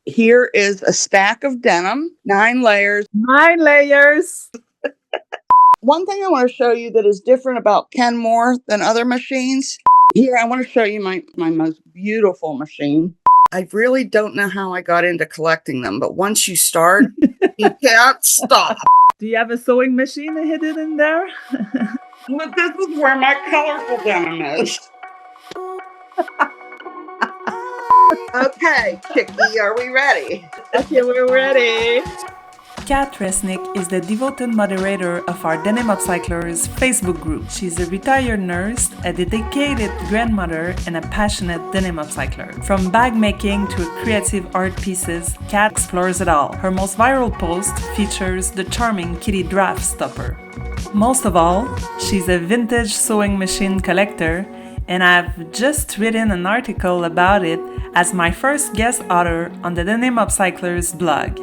Here is a stack of denim, 9 layers. 9 layers. One thing I want to show you that is different about Kenmore than other machines. Here, I want to show you my most beautiful machine. I really don't know how I got into collecting them, but once you start, you can't stop. Do you have a sewing machine hidden in there? Well, this is where my colorful denim is. Okay, Chicky, are we ready? Okay, we're ready. Kathleen Resnick is the devoted moderator of our Denim Upcyclers Facebook group. She's a retired nurse, a dedicated grandmother, and a passionate denim upcycler. From bag making to creative art pieces, Kat explores it all. Her most viral post features the charming kitty draft stopper. Most of all, she's a vintage sewing machine collector, and I've just written an article about it as my first guest author on the Denim Upcyclers blog.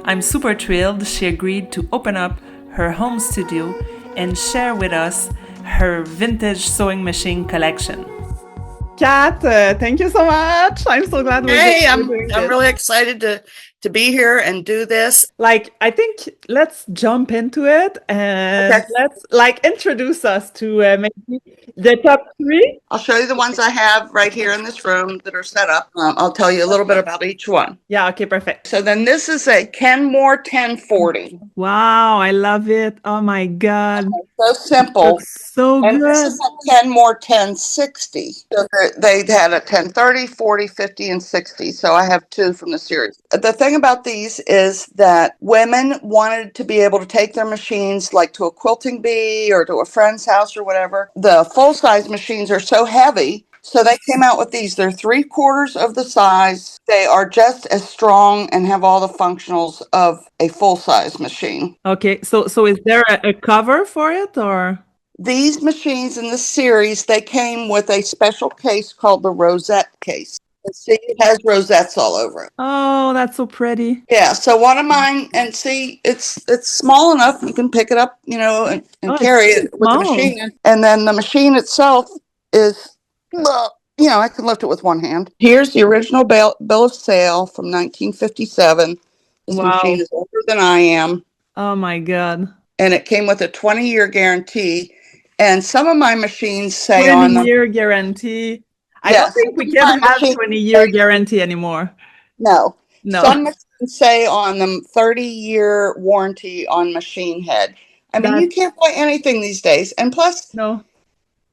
I'm super thrilled she agreed to open up her home studio and share with us her vintage sewing machine collection. Kat, thank you so much. I'm so glad we're doing this. I'm really excited to be here and do this. I think let's jump into it and let's introduce us to maybe the top 3. I'll show you the ones I have right here in this room that are set up. I'll tell you a little bit about each one. Yeah, okay, perfect. So then this is a Kenmore 1040. Wow, I love it. Oh my God. So simple. So and good. This is a Kenmore 1060. So they had a 1030, 40, 50, and 60. So I have 2 from the series. The thing about these is that women wanted to be able to take their machines like to a quilting bee or to a friend's house or whatever. The full-size machines are so heavy, so they came out with these. They're 3/4 of the size. They are just as strong and have all the functionals of a full-size machine. Okay, so is there a cover for it or? These machines in the series, they came with a special case called the rosette case. And see, it has rosettes all over it. Oh, that's so pretty. Yeah, so one of mine, and see, it's small enough you can pick it up, and carry it with the machine. And then the machine itself is, I can lift it with one hand. Here's the original bill of sale from 1957. This machine is older than I am. Oh my God. And it came with a 20-year guarantee. And some of my machines say on them 20-year guarantee. I don't think we can have 20-year guarantee anymore. No. Some machines say on them 30-year warranty on machine head. I mean, you can't buy anything these days. And plus,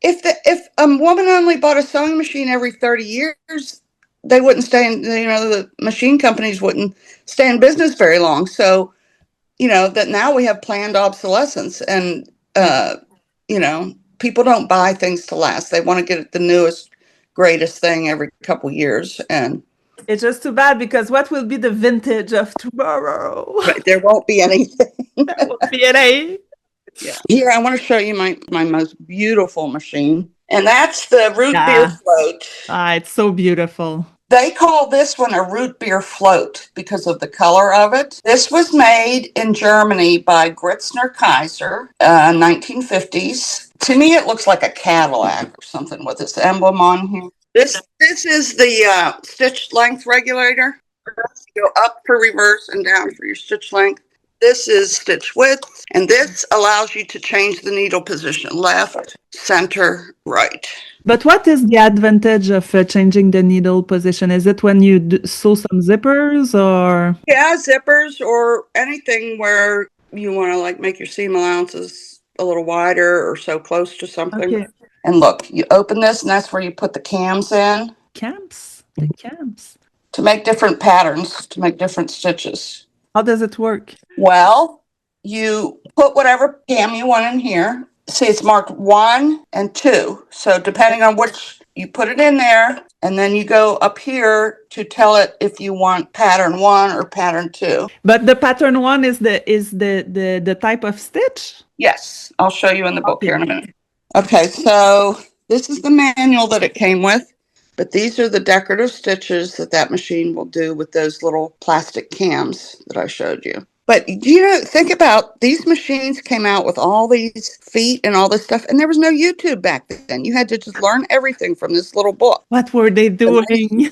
if a woman only bought a sewing machine every 30 years, they wouldn't stay in, the machine companies wouldn't stay in business very long. So, that now we have planned obsolescence and, people don't buy things to last. They want to get the newest, greatest thing every couple years. And it's just too bad because what will be the vintage of tomorrow? Right, there won't be anything. There won't be any. Yeah. Here, I want to show you my most beautiful machine. And that's the root beer float. It's so beautiful. They call this one a root beer float because of the color of it. This was made in Germany by Gritzner Kaiser, 1950s. To me, it looks like a Cadillac or something with this emblem on here. This is the stitch length regulator. You go up for reverse and down for your stitch length. This is stitch width, and this allows you to change the needle position, left, center, right. But what is the advantage of changing the needle position? Is it when you sew some zippers or? Yeah, zippers or anything where you want to make your seam allowances a little wider or so close to something. Okay. And look, you open this and that's where you put the cams in. Cams? The cams. To make different patterns, to make different stitches. How does it work? Well, you put whatever cam you want in here. See, it's marked 1 and 2. So depending on which, you put it in there, and then you go up here to tell it if you want pattern 1 or pattern 2. But the pattern 1 is the type of stitch? Yes, I'll show you in the book here in a minute. Okay, so this is the manual that it came with. But these are the decorative stitches that machine will do with those little plastic cams that I showed you. But think about these machines came out with all these feet and all this stuff, and there was no YouTube back then. You had to just learn everything from this little book. What were they doing?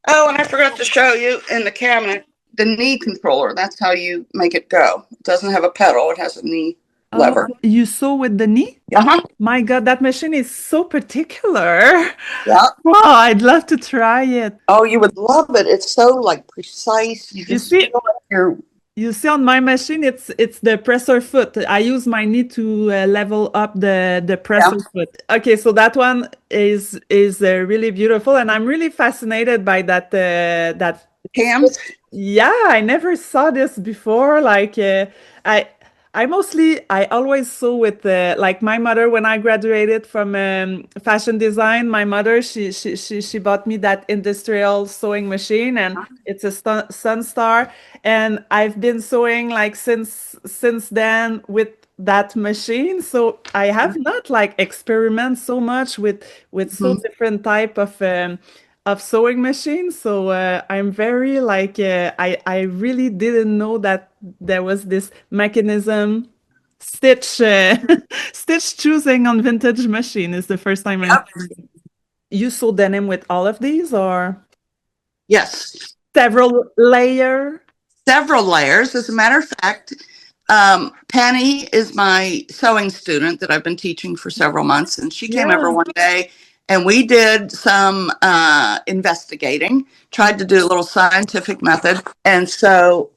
Oh, and I forgot to show you in the cabinet the knee controller. That's how you make it go. It doesn't have a pedal. It has a knee lever. You sew with the knee? Uh-huh. My God, that machine is so particular. Yeah. Oh, I'd love to try it. Oh, you would love it. It's so like precise. You just see- feel like you're. You see on my machine, it's the presser foot. I use my knee to level up the presser foot. Okay, so that one is really beautiful, and I'm really fascinated by that Cams? Yeah, I never saw this before. Like I always sew with like my mother when I graduated from fashion design. My mother she bought me that industrial sewing machine, and it's a Sunstar, and I've been sewing like since then with that machine. So I have not like experiment so much with so different type of sewing machines. So I'm very like I really didn't know that there was this mechanism stitch stitch choosing on vintage machine is the first time I'm hearing. You sew denim with all of these, or Yes. several layers? Several layers. As a matter of fact, Penny is my sewing student that I've been teaching for several months, and she came over one day and we did some investigating, tried to do a little scientific method. And so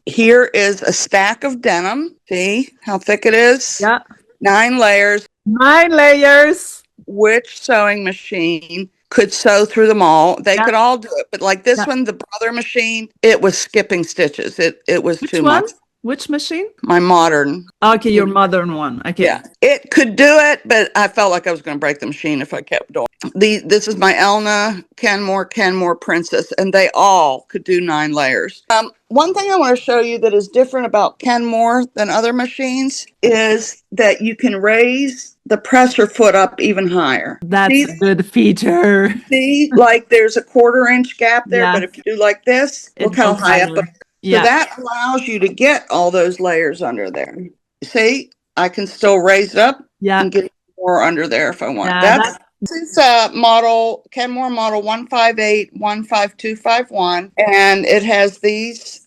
here is a stack of denim. See how thick it is? Yeah. 9 layers. 9 layers. Which sewing machine could sew through them all? They could all do it. But like this one, the Brother machine, it was skipping stitches. It was too much. Which machine? My modern. Okay, your modern one. Okay. Yeah, it could do it, but I felt like I was going to break the machine if I kept doing it. This is my Elna Kenmore Princess, and they all could do 9 layers. One thing I want to show you that is different about Kenmore than other machines is that you can raise the presser foot up even higher. That's a good feature. See, like there's a 1/4-inch gap there, but if you do like this, look how high up. So that allows you to get all those layers under there. See, I can still raise it up and get more under there if I want. This is Kenmore model 158 15251, and it has these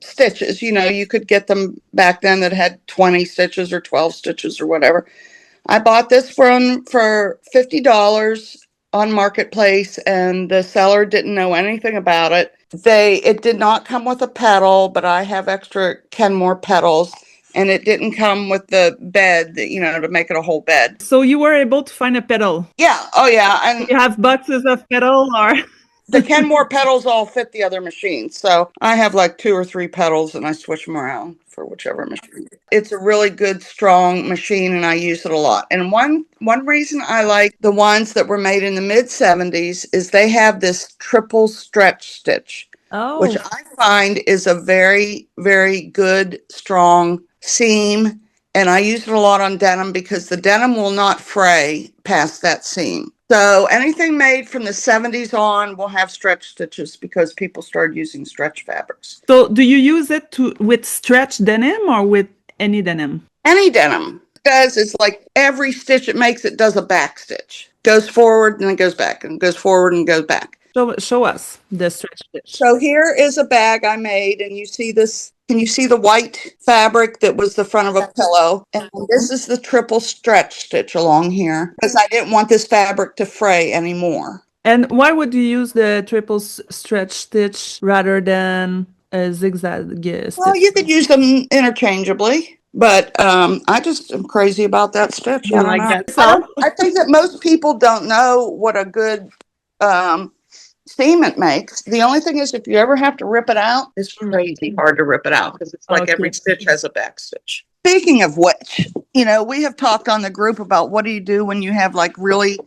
stitches. You could get them back then that had 20 stitches or 12 stitches or whatever. I bought this one for $50 on Marketplace, and the seller didn't know anything about it. It did not come with a pedal, but I have extra Kenmore pedals, and it didn't come with the bed, to make it a whole bed. So you were able to find a pedal? Yeah. Oh, yeah. And you have boxes of pedal, or? The Kenmore pedals all fit the other machines. So I have like 2 or 3 pedals, and I switch them around for whichever machine. It's a really good, strong machine, and I use it a lot. And one reason I like the ones that were made in the mid-70s is they have this triple stretch stitch, which I find is a very, very good, strong seam. And I use it a lot on denim because the denim will not fray past that seam. So anything made from the 70s on will have stretch stitches because people started using stretch fabrics. So do you use it with stretch denim or with any denim? Any denim. It does is like every stitch it makes, it does a back stitch. Goes forward and then goes back, and goes forward and goes back. Show us the stretch stitch. So here is a bag I made, and you see this. Can you see the white fabric that was the front of a pillow? And this is the triple stretch stitch along here because I didn't want this fabric to fray anymore. And why would you use the triple stretch stitch rather than a zigzag stitch? Well, you could use them interchangeably, but I just am crazy about that stitch. I don't know. I think that most people don't know what a good seam it makes. The only thing is, if you ever have to rip it out, it's crazy hard to rip it out because it's like every stitch has a back stitch. Speaking of which, we have talked on the group about what do you do when you have like really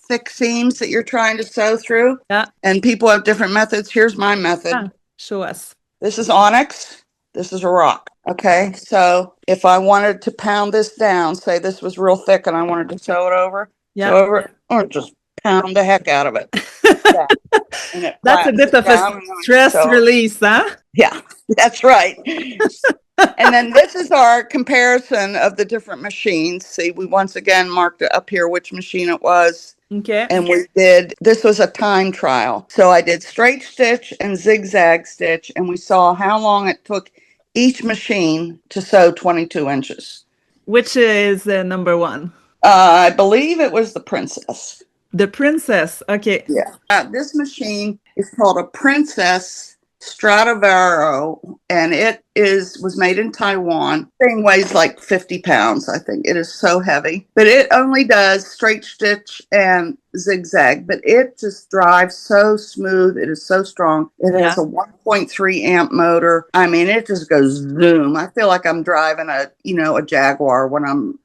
thick seams that you're trying to sew through. Yeah. And people have different methods. Here's my method. Show us. This is onyx. This is a rock. Okay. So if I wanted to pound this down, say this was real thick and I wanted to sew it over, or just pound the heck out of it. That's a bit of a stress release, huh? Yeah, that's right. And then this is our comparison of the different machines. See, we once again marked it up here which machine it was. Okay. And this was a time trial. So I did straight stitch and zigzag stitch, and we saw how long it took each machine to sew 22 inches. Which is number one? I believe it was the Princess. The Princess. Okay. Yeah. This machine is called a Princess Stradivaro, and it was made in Taiwan. Thing weighs like 50 pounds, I think. It is so heavy, but it only does straight stitch and zigzag, but it just drives so smooth. It is so strong. It has a 1.3 amp motor. I mean, it just goes zoom. I feel like I'm driving a Jaguar when I'm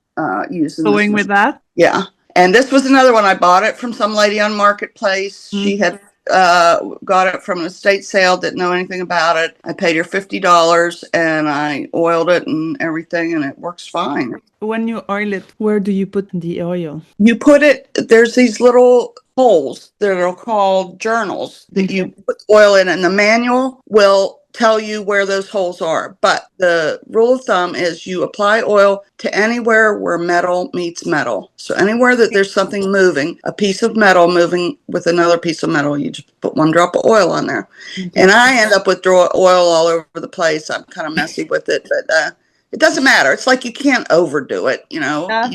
using Sewing this with that. Yeah. And this was another one. I bought it from some lady on Marketplace. She had got it from an estate sale, didn't know anything about it. I paid her $50 and I oiled it and everything, and it works fine. When you oil it, where do you put the oil? You put it, there's these little holes that are called journals that you put oil in, and the manual will tell you where those holes are. But the rule of thumb is you apply oil to anywhere where metal meets metal. So anywhere that there's something moving, a piece of metal moving with another piece of metal, you just put one drop of oil on there. And I end up with oil all over the place. I'm kind of messy with it, but it doesn't matter. It's like you can't overdo it, you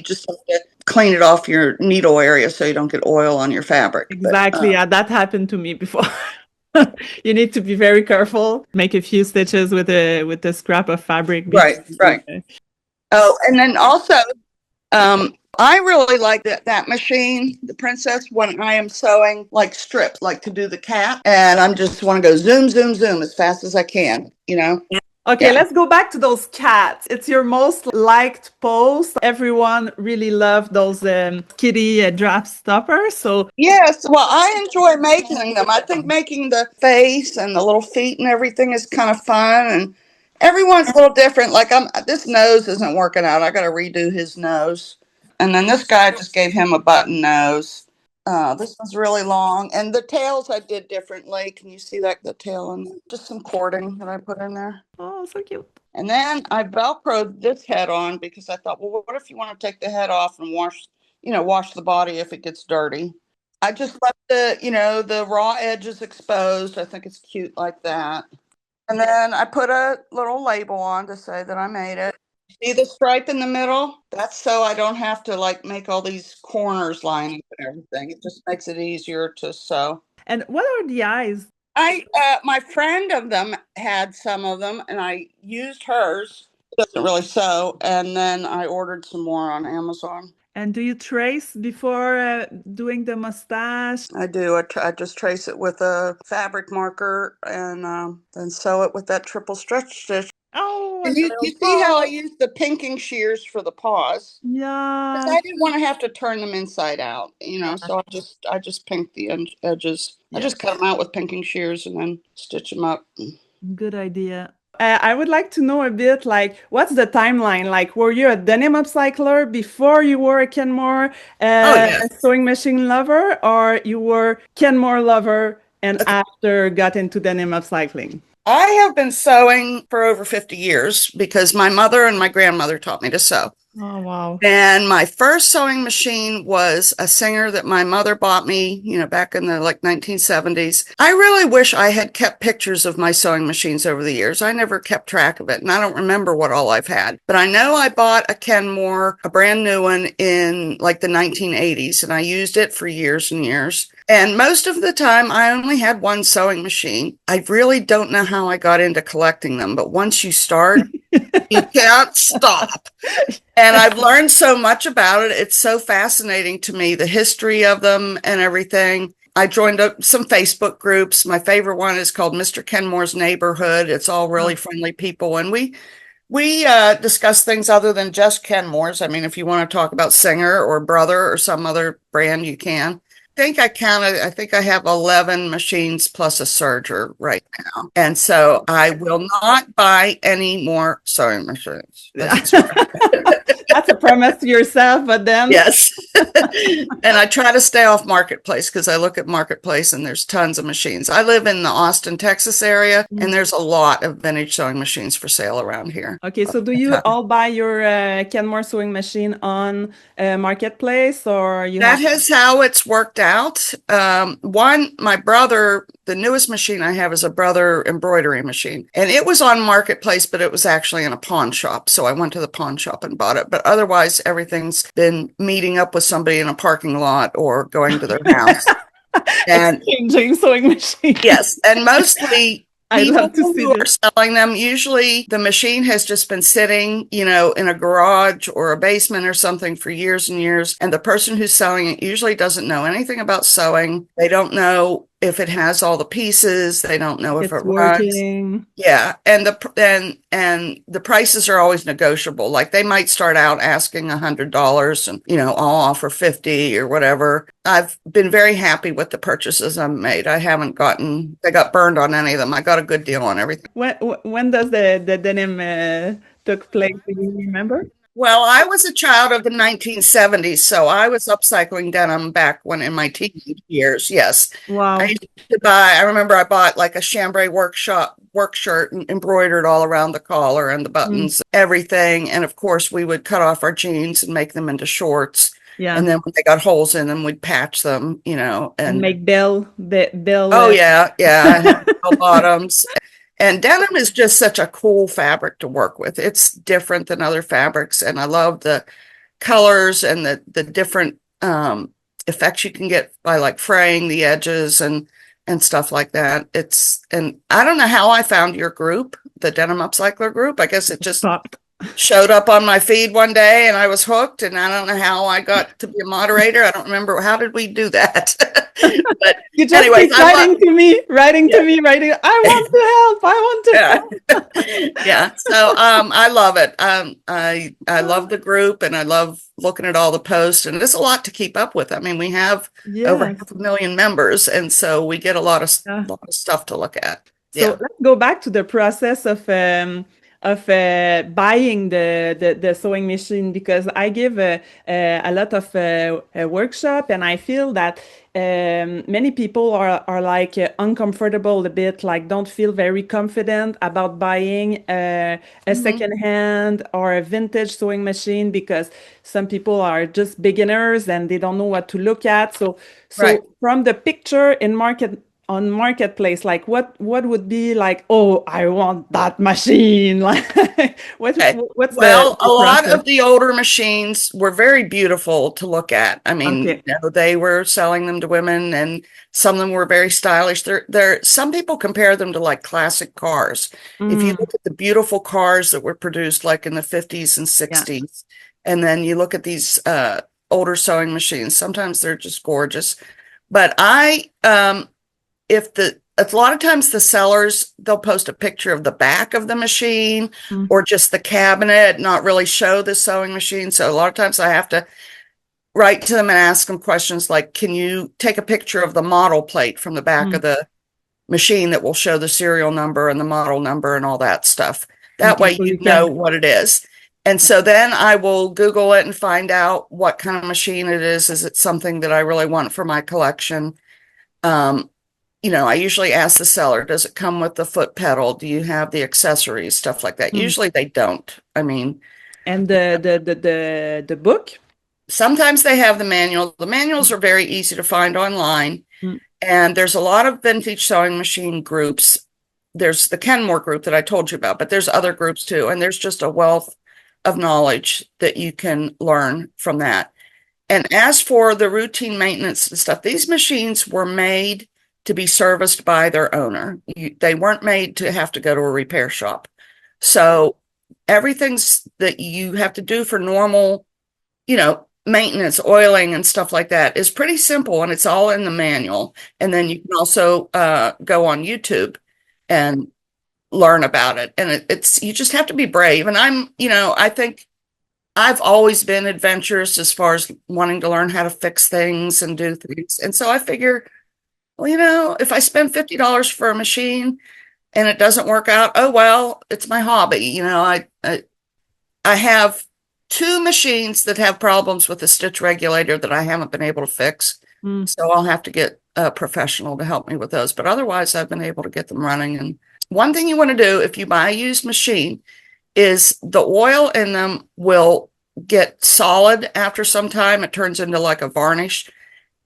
just have to clean it off your needle area so you don't get oil on your fabric. Exactly. Yeah, that happened to me before. You need to be very careful. Make a few stitches with a scrap of fabric. Right. Oh, and then also, I really like that machine, the Princess, when I am sewing like strips, like to do the cat, and I'm just want to go zoom, zoom, zoom as fast as I can, Okay, let's go back to those cats. It's your most liked post. Everyone really loved those kitty drop stoppers. So yes, well, I enjoy making them. I think making the face and the little feet and everything is kind of fun, and everyone's a little different. Like this nose isn't working out. I got to redo his nose. And then this guy just gave him a button nose. This one's really long, and the tails I did differently. Can you see that, the tail, and just some cording that I put in there? oh, so cute. And then I Velcroed this head on because I thought, well, what if you want to take the head off and wash the body if it gets dirty? I just left the raw edges exposed. I think it's cute like that. And then I put a little label on to say that I made it. See the stripe in the middle? That's so I don't have to make all these corners lining and everything. It just makes it easier to sew. And what are the eyes? My friend of them had some of them, and I used hers. It doesn't really sew, and then I ordered some more on Amazon. And do you trace before doing the mustache? I do. I just trace it with a fabric marker and then sew it with that triple stretch stitch. Oh, and you see how I used the pinking shears for the paws? Yeah. I didn't want to have to turn them inside out, so I just pinked the edges. I just cut them out with pinking shears and then stitch them up. Good idea. I would like to know a bit, what's the timeline? Were you a denim upcycler before you were a Kenmore sewing machine lover, or you were Kenmore lover and after got into denim upcycling? I have been sewing for over 50 years because my mother and my grandmother taught me to sew. Oh, wow. And my first sewing machine was a Singer that my mother bought me, back in the 1970s. I really wish I had kept pictures of my sewing machines over the years. I never kept track of it, and I don't remember what all I've had. But I know I bought a Kenmore, a brand new one in the 1980s, and I used it for years and years. And most of the time, I only had one sewing machine. I really don't know how I got into collecting them, but once you start, you can't stop. And I've learned so much about it. It's so fascinating to me, the history of them and everything. I joined up some Facebook groups. My favorite one is called Mr. Kenmore's Neighborhood. It's all really friendly people. And we discuss things other than just Kenmore's. I mean, if you want to talk about Singer or Brother or some other brand, you can. think I counted, I think I have 11 machines plus a serger right now. And so I will not buy any more sewing machines. That's a promise to yourself, but then Yes. And I try to stay off Marketplace because I look at Marketplace and there's tons of machines. I live in the Austin, Texas area, and there's a lot of vintage sewing machines for sale around here. Okay, so do you all buy your Kenmore sewing machine on Marketplace, or you That have? is how it's worked out. My brother, the newest machine I have is a brother embroidery machine, and it was on Marketplace, but it was actually in a pawn shop. So I went to the pawn shop and bought it. But otherwise, everything's been meeting up with somebody in a parking lot or going to their house. And Exchanging sewing machine. yes, and mostly I'd people love to see who are this. selling them, usually the machine has just been sitting, in a garage or a basement or something for years and years. And the person who's selling it usually doesn't know anything about sewing. They don't know if it has all the pieces. They don't know if It's it runs. working. Yeah, and the prices are always negotiable. Like they might start out asking $100, and I'll offer 50 or whatever. I've been very happy with the purchases I've made. I got burned on any of them. I got a good deal on everything. When does the denim took place? Do you remember? Well, I was a child of the 1970s, so I was upcycling denim back when in my teenage years. Yes. Wow. I remember I bought like a chambray work shirt and embroidered all around the collar and the buttons, everything. And of course, we would cut off our jeans and make them into shorts. Yeah. And then when they got holes in them, we'd patch them, and make bill. Oh, yeah. I have bell bottoms. And denim is just such a cool fabric to work with. It's different than other fabrics. And I love the colors and the different effects you can get by like fraying the edges and stuff like that. And I don't know how I found your group, the Denim Upcycler group. I guess it just showed up on my feed one day and I was hooked, and I don't know how I got to be a moderator. I don't remember. How did we do that? But you just keep writing to me. I want to help. Yeah. So I love it. I love the group, and I love looking at all the posts, and it's a lot to keep up with. I mean, we have over 500,000 members, and so we get a lot of stuff to look at. So let's go back to the process of buying the sewing machine, because I give a lot of workshop, and I feel that many people are like uncomfortable a bit, like don't feel very confident about buying a secondhand or a vintage sewing machine, because some people are just beginners and they don't know what to look at. So from the picture on Marketplace, like what would be like, oh, I want that machine? Like what's the a lot of the older machines were very beautiful to look at. I mean, they were selling them to women, and some of them were very stylish. Some people compare them to like classic cars. If you look at the beautiful cars that were produced like in the 50s and 60s, and then you look at these older sewing machines, sometimes they're just gorgeous. But a lot of times the sellers, they'll post a picture of the back of the machine or just the cabinet, not really show the sewing machine. So a lot of times I have to write to them and ask them questions like, can you take a picture of the model plate from the back of the machine that will show the serial number and the model number and all that stuff? That way you know what it is. And so then I will Google it and find out what kind of machine it is. Is it something that I really want for my collection? I usually ask the seller, does it come with the foot pedal? Do you have the accessories, stuff like that? Usually they don't. I mean, and the book? Sometimes they have the manual. The manuals are very easy to find online. And there's a lot of vintage sewing machine groups. There's the Kenmore group that I told you about, but there's other groups too. And there's just a wealth of knowledge that you can learn from that. And as for the routine maintenance and stuff, these machines were made to be serviced by their owner. They weren't made to have to go to a repair shop. So everything's that you have to do for normal, maintenance, oiling and stuff like that is pretty simple, and it's all in the manual. And then you can also go on YouTube and learn about it. And you just have to be brave. And I think I've always been adventurous as far as wanting to learn how to fix things and do things. And so I figure, well, if I spend $50 for a machine and it doesn't work out, oh well, it's my hobby. I have two machines that have problems with the stitch regulator that I haven't been able to fix. So I'll have to get a professional to help me with those. But otherwise, I've been able to get them running. And one thing you want to do if you buy a used machine is the oil in them will get solid after some time. It turns into like a varnish.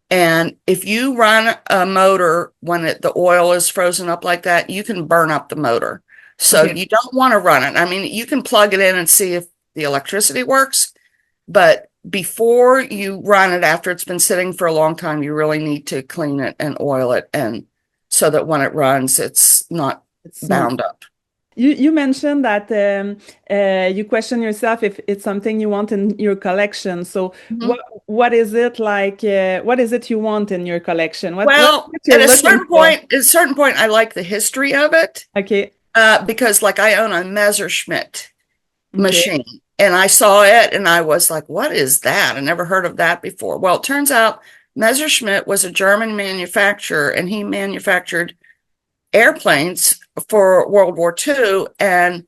And if you run a motor when the oil is frozen up like that, you can burn up the motor. So you don't want to run it. I mean, you can plug it in and see if the electricity works, but before you run it after it's been sitting for a long time, you really need to clean it and oil it, and so that when it runs, it's not bound up. You mentioned that you question yourself if it's something you want in your collection. So what is it like? What is it you want in your collection? At a certain point, I like the history of it. Okay. Because like I own a Messerschmitt machine, and I saw it and I was like, what is that? I never heard of that before. Well, it turns out Messerschmitt was a German manufacturer, and he manufactured airplanes for World War II. And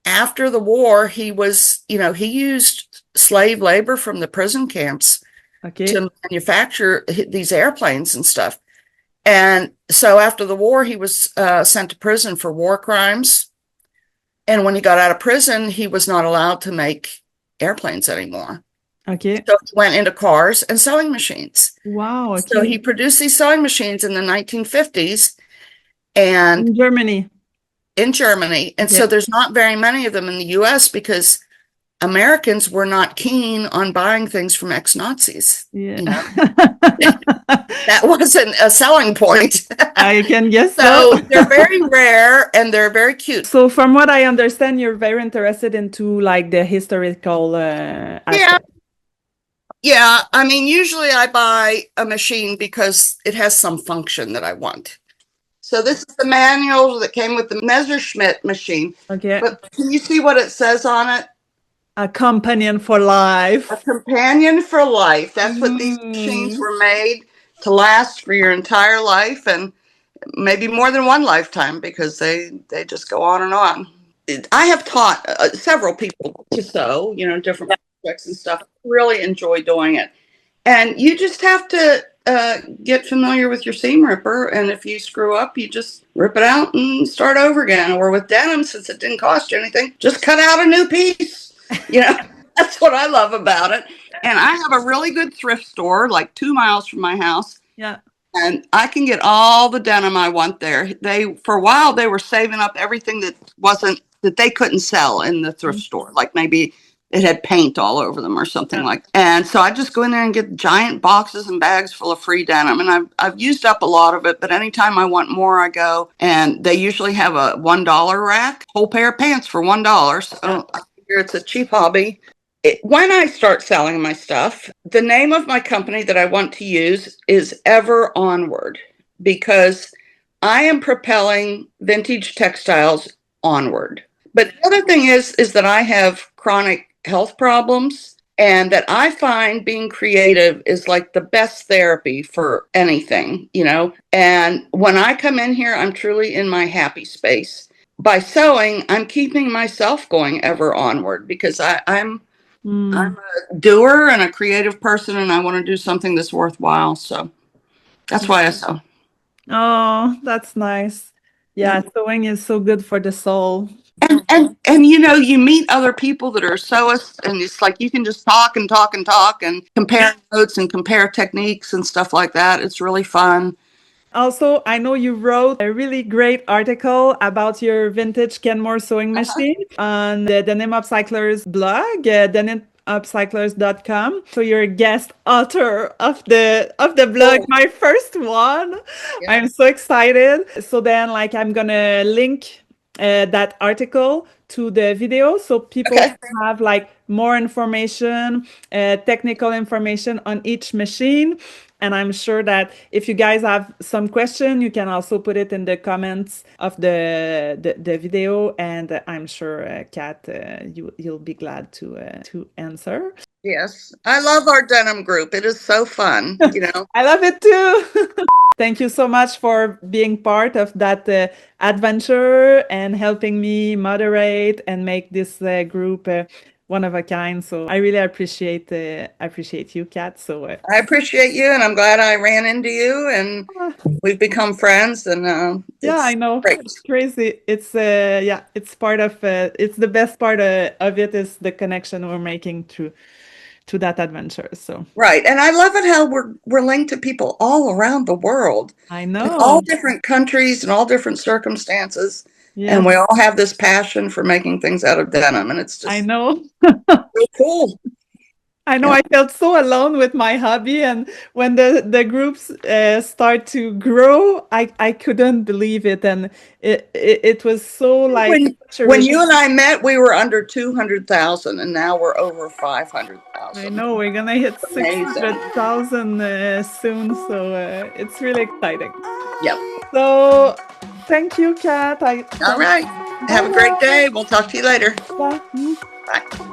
after the war, he used slave labor from the prison camps to manufacture these airplanes and stuff. And so after the war, he was sent to prison for war crimes. And when he got out of prison, he was not allowed to make airplanes anymore. Okay. So he went into cars and sewing machines. Wow. Okay. So he produced these sewing machines in the 1950s. And in Germany. And so there's not very many of them in the US because Americans were not keen on buying things from ex-Nazis. Yeah. That wasn't a selling point. I can guess so. They're very rare and they're very cute. So from what I understand, you're very interested into like the historical aspect. Yeah. I mean, usually I buy a machine because it has some function that I want. So this is the manual that came with the Messerschmitt machine. Okay. But can you see what it says on it? A companion for life. A companion for life. That's what these machines were made to last for your entire life, and maybe more than one lifetime, because they just go on and on. I have taught several people to sew, different projects and stuff. I really enjoy doing it. And you just have to get familiar with your seam ripper, and if you screw up, you just rip it out and start over again. Or with denim, since it didn't cost you anything, just cut out a new piece. That's what I love about it. And I have a really good thrift store like 2 miles from my house. Yeah. And I can get all the denim I want there. For a while, they were saving up everything that they couldn't sell in the thrift store. Like maybe it had paint all over them or something like that. And so I just go in there and get giant boxes and bags full of free denim. And I've used up a lot of it, but anytime I want more, I go. And they usually have a $1 rack, whole pair of pants for $1. So I figure it's a cheap hobby. When I start selling my stuff, the name of my company that I want to use is Ever Onward, because I am propelling vintage textiles onward. But the other thing is that I have chronic health problems, and that I find being creative is like the best therapy for anything, And when I come in here, I'm truly in my happy space. By sewing, I'm keeping myself going ever onward, because I'm a doer and a creative person, and I want to do something that's worthwhile. So that's why I sew. Oh, that's nice. Yeah, sewing is so good for the soul. And you meet other people that are sewists, and it's like you can just talk and talk and talk and compare notes and compare techniques and stuff like that. It's really fun. Also, I know you wrote a really great article about your vintage Kenmore sewing machine on the Denim Upcyclers blog, denimupcyclers.com. So you're a guest author of the blog, my first one. Yeah. I'm so excited. So then I'm gonna link that article to the video so people can have more information, technical information on each machine. And I'm sure that if you guys have some question, you can also put it in the comments of the video, and I'm sure Kat, you'll be glad to answer. Yes, I love our denim group. It is so fun, you know. I love it too. Thank you so much for being part of that adventure and helping me moderate and make this group one of a kind. So I really appreciate you, Kat. So I appreciate you, and I'm glad I ran into you, and we've become friends. And yeah, I know. great. It's crazy. It's yeah, it's part of it's the best part of it is the connection we're making to that adventure. So Right, and I love it how we're linked to people all around the world, I in know. all different countries and all different circumstances, Yeah, and we all have this passion for making things out of denim, and it's I just know. so cool. I know. Yeah. I felt so alone with my hobby, and when the groups start to grow, I couldn't believe it, and it was so like When you and I met, we were under 200,000, and now we're over I 500,000. know we're gonna hit Amazing. 600,000 soon, so it's really exciting. Yep. So thank you, Kat. All right. Have a great day. We'll talk to you later. Bye. Bye.